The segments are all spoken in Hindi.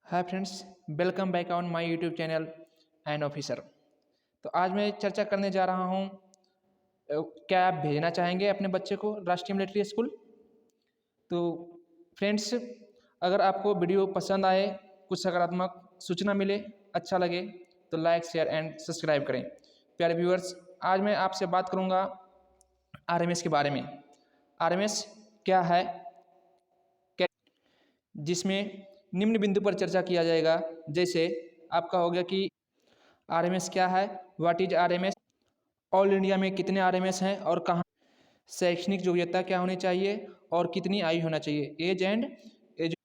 Hi friends, welcome back on my YouTube channel and officer. तो आज मैं चर्चा करने जा रहा हूँ क्या आप भेजना चाहेंगे अपने बच्चे को राष्ट्रीय मिलिट्री स्कूल। तो फ्रेंड्स, अगर आपको वीडियो पसंद आए, कुछ सकारात्मक सूचना मिले, अच्छा लगे तो लाइक शेयर एंड सब्सक्राइब करें। प्यारे व्यूअर्स, आज मैं आपसे बात करूँगा आरएमएस के बारे में। आरएमएस क्या है, जिसमें निम्न बिंदु पर चर्चा किया जाएगा। जैसे आपका हो गया कि आरएमएस क्या है, what is RMS, all India में कितने आरएमएस हैं और कहाँ, शैक्षणिक योग्यता क्या होनी चाहिए और कितनी आयु होना चाहिए, एज एंड एज,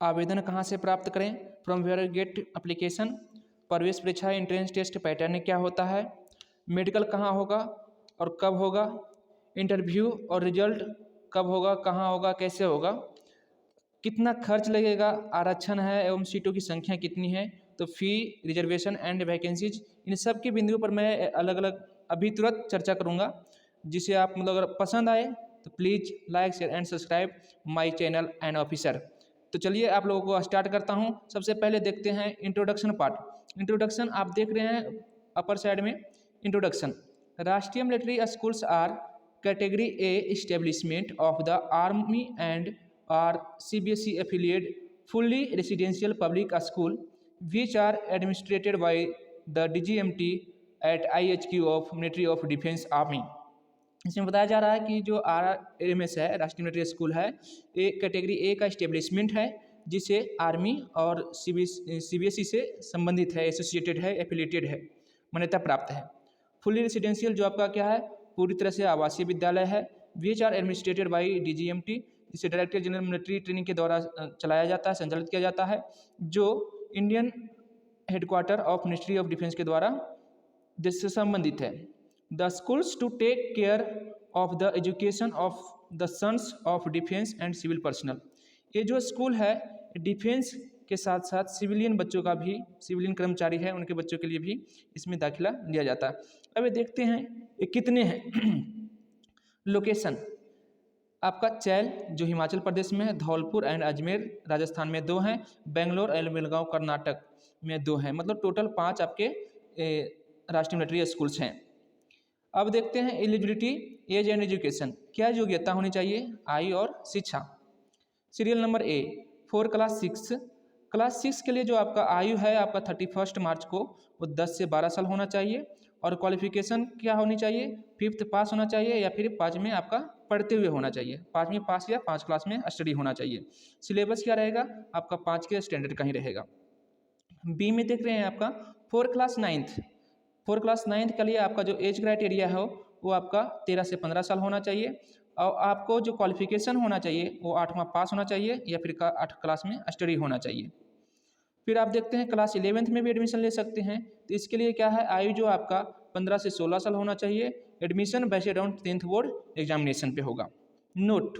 आवेदन कहाँ से प्राप्त करें, फ्रॉम वेयर गेट एप्लीकेशन, प्रवेश परीक्षा एंट्रेंस टेस्ट पैटर्न क्या होता है, मेडिकल कहाँ होगा और कब होगा, इंटरव्यू और रिजल्ट कब होगा, कहाँ होगा, कैसे होगा, कितना खर्च लगेगा, आरक्षण है एवं सीटों की संख्या कितनी है, तो फी, रिजर्वेशन एंड वैकेंसीज, इन सब के बिंदुओं पर मैं अलग अलग अभी तुरंत चर्चा करूंगा। जिसे आप अगर पसंद आए तो please like share and subscribe my channel and officer. तो चलिए आप लोगों को स्टार्ट करता हूं। सबसे पहले देखते हैं इंट्रोडक्शन पार्ट। इंट्रोडक्शन आप देख रहे हैं अपर साइड में। इंट्रोडक्शन: राष्ट्रीय military schools are category A establishment of the army and are CBSE affiliate fully residential public school which are administered by the DGMT at IHQ of Military of Defense Army। इसमें बताया जा रहा है कि जो RMS है, राष्ट्रीय मिलिट्री स्कूल है, ये कैटेगरी ए का इस्टेब्लिशमेंट है जिसे आर्मी और CBSE से संबंधित है, एसोसिएटेड है, एफिलिएटेड है, मान्यता प्राप्त है। फुली रेसिडेंशियल जो आपका क्या है, पूरी तरह से आवासीय विद्यालय है। Which are administered by DGMT, इसे डायरेक्टर जनरल मिलिट्री ट्रेनिंग के द्वारा चलाया जाता है, संचालित किया जाता है, जो Indian headquarter of ministry of defence के द्वारा देश से संबंधित है। The schools to take care of the education of the sons of defence and civil personnel. ये जो स्कूल है डिफेंस के साथ साथ सिविलियन बच्चों का भी, सिविलियन कर्मचारी है उनके बच्चों के लिए भी इसमें दाखिला लिया जाता है। अब ये देखते हैं ये कितने हैं। लोकेशन आपका चैल जो हिमाचल प्रदेश में है, धौलपुर एंड अजमेर राजस्थान में 2 हैं, बेंगलोर एंड बेलगांव कर्नाटक में 2 हैं, मतलब टोटल 5 आपके राष्ट्रीय मिलिट्री स्कूल्स हैं। अब देखते हैं एलिजिबिलिटी, एज एंड एजुकेशन, क्या योग्यता होनी चाहिए, आयु और शिक्षा। Serial number A for class 6। Class 6 के लिए जो आपका आयु है आपका 31 मार्च को वो 10 से 12 साल होना चाहिए। और क्वालिफिकेशन क्या होनी चाहिए, 5th पास होना चाहिए या फिर 5 में आपका पढ़ते हुए होना चाहिए, 5वीं पास या 5 क्लास में स्टडी होना चाहिए। सिलेबस क्या रहेगा आपका 5 के स्टैंडर्ड का ही रहेगा। बी में देख रहे हैं आपका फोर क्लास नाइन्थ के लिए आपका जो एज क्राइटेरिया है वो आपका 13 से 15 साल होना चाहिए। और आपको जो क्वालिफिकेशन होना चाहिए वो 8वां पास होना चाहिए या फिर 8 क्लास में स्टडी होना चाहिए। फिर आप देखते हैं क्लास 11th में भी एडमिशन ले सकते हैं। तो इसके लिए क्या है, आयु जो आपका 15 से 16 साल होना चाहिए। Admission based on 10th board examination पे होगा। Note: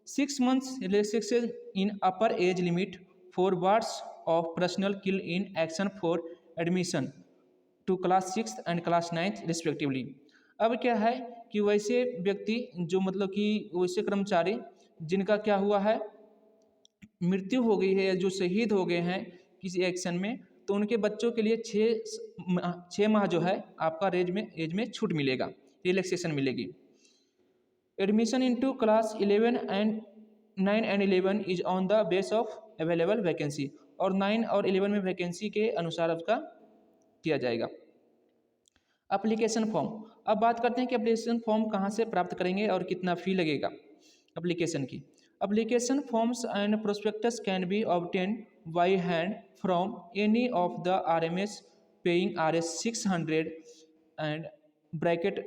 6 months relaxation in upper age limit for wards of personnel kill in action for admission to class 6 and class 9 respectively. अब क्या है कि वैसे व्यक्ति जो मतलब कि वैसे कर्मचारी जिनका क्या हुआ है, मृत्यु हो गई है या जो शहीद हो गए हैं किसी एक्शन में, तो उनके बच्चों के लिए 6 माह जो है आपका एज में छूट मिलेगा, रिलैक्सेशन मिलेगी। Admission into class 11 and 9 and 11 is on the base of available vacancy, और 9 और 11 में वैकेंसी के अनुसार उसका किया जाएगा। एप्लीकेशन फॉर्म, अब बात करते हैं कि एप्लीकेशन फॉर्म कहाँ से प्राप्त करेंगे और कितना फ़ी लगेगा एप्लीकेशन की। Application forms and prospectus can be obtain by hand from any of the RMS paying Rs 600 and bracket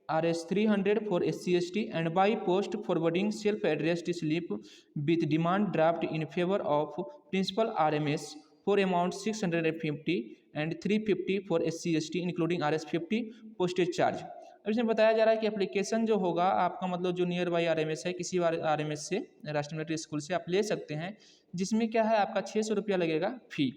Rs 300 for SC/ST and by post forwarding self addressed slip with demand draft in favour of principal RMS for amount 650 and 350 for SC/ST including Rs 50 postage charge. अब इसमें बताया जा रहा है कि एप्लीकेशन जो होगा आपका मतलब जो नियर बाई RMS है, किसी RMS से, राष्ट्रीय मिलिट्री स्कूल से आप ले सकते हैं, जिसमें क्या है आपका 600 रुपया लगेगा फ़ी।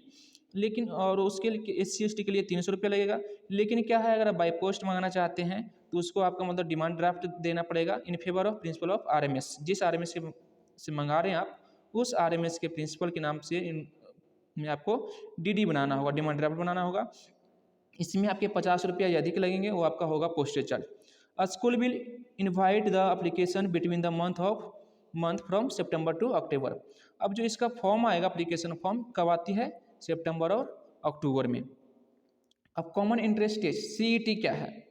लेकिन और उसके लिए SC/ST के लिए 300 रुपया लगेगा। लेकिन क्या है, अगर आप बाई पोस्ट मंगाना चाहते हैं तो उसको आपका मतलब डिमांड ड्राफ्ट देना पड़ेगा इन favour of principle of RMS। जिस RMS से मंगा रहे हैं आप, उस RMS के प्रिंसिपल के नाम से में आपको DD बनाना होगा, डिमांड ड्राफ्ट बनाना होगा। इसमें आपके 50 रुपया या अधिक लगेंगे, वो आपका होगा postage charge. School will invite the application between the month from September to October. अब जो इसका फॉर्म आएगा, एप्लीकेशन फॉर्म कब आती है? सितंबर और अक्टूबर में। अब कॉमन इंटरेस्ट टेस्ट CET क्या है?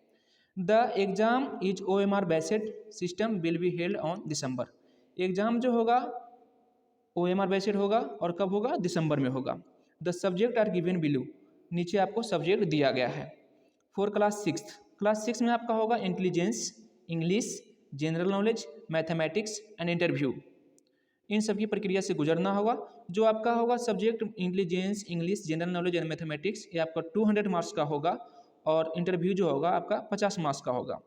The exam is OMR based system will be held on December. Exam जो होगा OMR बेस्ड होगा और कब होगा? दिसंबर में होगा। The subject are given below, नीचे आपको सब्जेक्ट दिया गया है। फॉर क्लास सिक्स में आपका होगा intelligence, English, general knowledge, mathematics and interview. इन सब की प्रक्रिया से गुजरना होगा। जो आपका होगा subject intelligence, English, general knowledge and mathematics, ये आपका 200 मार्क्स का होगा और इंटरव्यू जो होगा आपका 50 मार्क्स का होगा।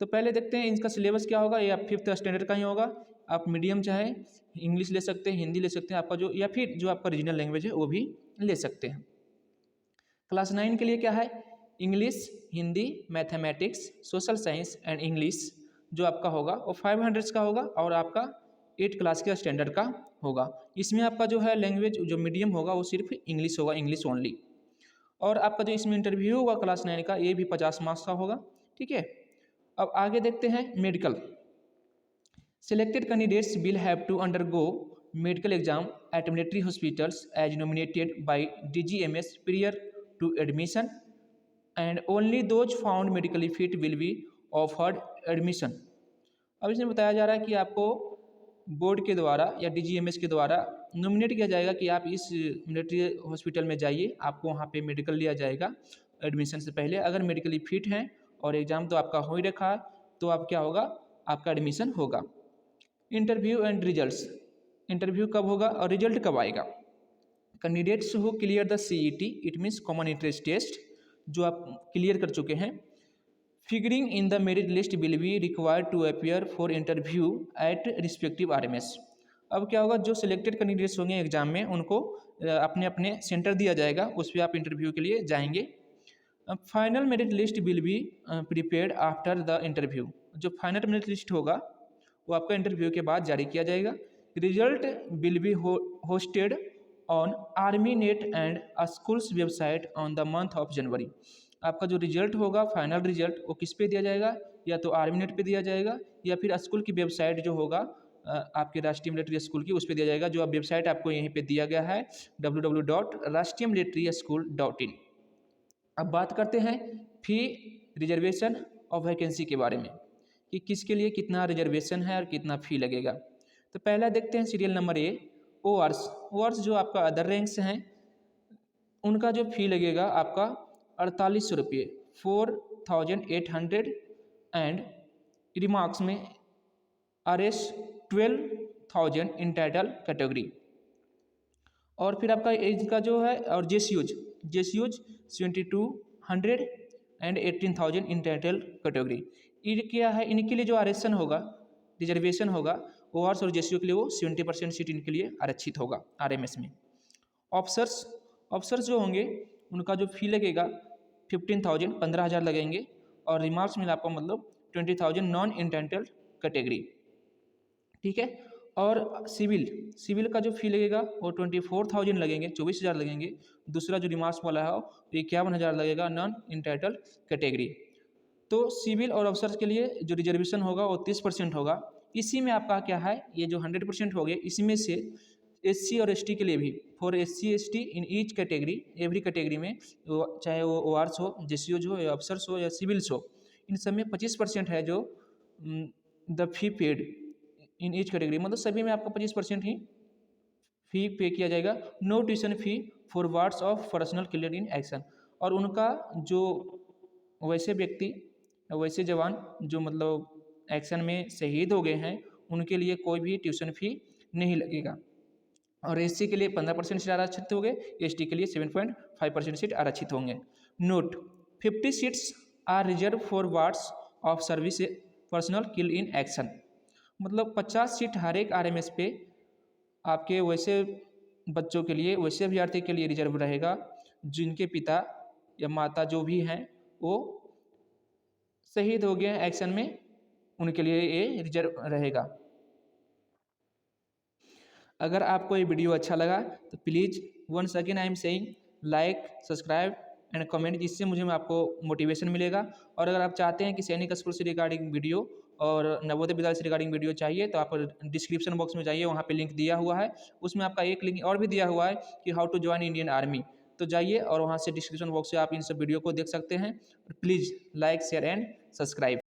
तो पहले देखते हैं इनका सिलेबस क्या होगा। ये आप 5th स्टैंडर्ड का ही होगा। आप मीडियम चाहे इंग्लिश ले सकते हैं, हिंदी ले सकते हैं, आपका जो या फिर जो आपका रीजनल लैंग्वेज है वो भी ले सकते हैं। क्लास 9 के लिए क्या है? English, Hindi, mathematics, social science and English जो आपका होगा वो 500 का होगा और आपका 8 क्लास के स्टैंडर्ड का होगा। इसमें आपका जो है लैंग्वेज जो मीडियम होगा वो सिर्फ इंग्लिश होगा, इंग्लिश ओनली। और आपका जो इसमें इंटरव्यू होगा क्लास 9 का, ये भी 50 मार्क्स का होगा। ठीक है, अब आगे देखते हैं medical. Selected candidates will have to undergo medical exam at military hospitals as nominated by DGMS prior to admission, and only those found medically fit will be offered admission। अब इसमें बताया जा रहा है कि आपको बोर्ड के द्वारा या DGMS के द्वारा नॉमिनेट किया जाएगा कि आप इस मिलिट्री हॉस्पिटल में जाइए, आपको वहाँ पे मेडिकल लिया जाएगा एडमिशन से पहले। अगर मेडिकली फिट हैं और एग्ज़ाम तो आपका हो ही रखा है तो आप क्या होगा? आपका एडमिशन होगा। इंटरव्यू एंड रिजल्ट्स, इंटरव्यू कब होगा और रिजल्ट कब आएगा? Candidates who clear the CET, it means common interest test, जो आप क्लियर कर चुके हैं, figuring in the merit list will be required to appear for interview at respective RMS। अब क्या होगा? जो सिलेक्टेड कैंडिडेट्स होंगे एग्जाम में, उनको अपने अपने सेंटर दिया जाएगा, उस पर आप इंटरव्यू के लिए जाएंगे। Final merit list will be prepared after the interview. जो फाइनल मेरिट लिस्ट होगा वो आपका इंटरव्यू के बाद जारी किया जाएगा। Result will be hosted on army net and schools website on the month of January. आपका जो रिजल्ट होगा फाइनल रिजल्ट वो किस पे दिया जाएगा? या तो आर्मी नेट पे दिया जाएगा या फिर स्कूल की वेबसाइट जो होगा आपके राष्ट्रीय मिलिट्री स्कूल की, उस पर दिया जाएगा। जो आप वेबसाइट आपको यहीं पे दिया गया है www.rashtriyamilitary.school.in। अब बात करते हैं फी, रिजर्वेशन और वैकेंसी के बारे में कि किसके लिए कितना रिजर्वेशन है और कितना फ़ी लगेगा। तो पहला देखते हैं सीरियल नंबर A, ORS जो आपका अदर रैंक्स हैं उनका जो फ़ी लगेगा आपका 4800 रुपये, 4800। एंड रिमार्क्स में RS 12,000 इन टाइटल कैटेगरी। और फिर आपका एज का जो है और JCUज 7200 एंड 18,000 इन टाइटल कैटेगरी। ये क्या है? इनके लिए जो आरक्षण होगा, रिजर्वेशन होगा, ORS और JCU के लिए वो 70% सीट इनके लिए आरक्षित होगा RMS में। ऑफिसर्स जो होंगे उनका जो फी लगेगा 15,000, 15,000 लगेंगे। और रिमार्क्स में आपको मतलब 20,000 नॉन इंटेंटल कैटेगरी। ठीक है, और सिविल का जो फी लगेगा वो 24,000 लगेंगे, 24,000 लगेंगे। दूसरा जो रिमार्क्स वाला है वो 51,000 लगेगा नॉन इंटाइटल कैटेगरी। तो सिविल और अफसर्स के लिए जो रिजर्वेशन होगा वो 30% होगा। इसी में आपका क्या है, ये जो 100% हो गया, इसमें से SC और ST के लिए भी, for SC ST in each category, every category में, चाहे वो ORS हो, JCU हो या अफसर्स हो या सिविल्स हो, इन सब में 25% है जो the fee paid in each category, मतलब सभी में आपको 25% ही फी पे किया जाएगा। No tuition fee for wards of personnel clear in action. और उनका जो वैसे व्यक्ति, वैसे जवान जो मतलब एक्शन में शहीद हो गए हैं, उनके लिए कोई भी ट्यूशन फी नहीं लगेगा। और SC के लिए 15% सीट आरक्षित हो गए, ST के लिए 7.5% सीट आरक्षित होंगे। Note, 50 seats are reserve for wards of service personnel kill in action. मतलब 50 सीट हर एक RMS पे आपके वैसे बच्चों के लिए, वैसे अभ्यर्थी के लिए रिजर्व रहेगा जिनके पिता या माता जो भी हैं वो शहीद हो गए एक्शन में, उनके लिए ये रिजर्व रहेगा। अगर आपको ये वीडियो अच्छा लगा तो please once again I am saying like, subscribe and comment, जिससे मुझे आपको मोटिवेशन मिलेगा। और अगर आप चाहते हैं कि सैनिक स्कूल से रिगार्डिंग वीडियो और नवोदय विद्यालय से रिगार्डिंग वीडियो चाहिए तो आप डिस्क्रिप्शन बॉक्स में जाइए, वहाँ पे लिंक दिया हुआ है। उसमें आपका एक लिंक और भी दिया हुआ है कि how to join Indian army, तो जाइए और वहाँ से डिस्क्रिप्शन बॉक्स से आप इन सब वीडियो को देख सकते हैं। Please like, share and subscribe.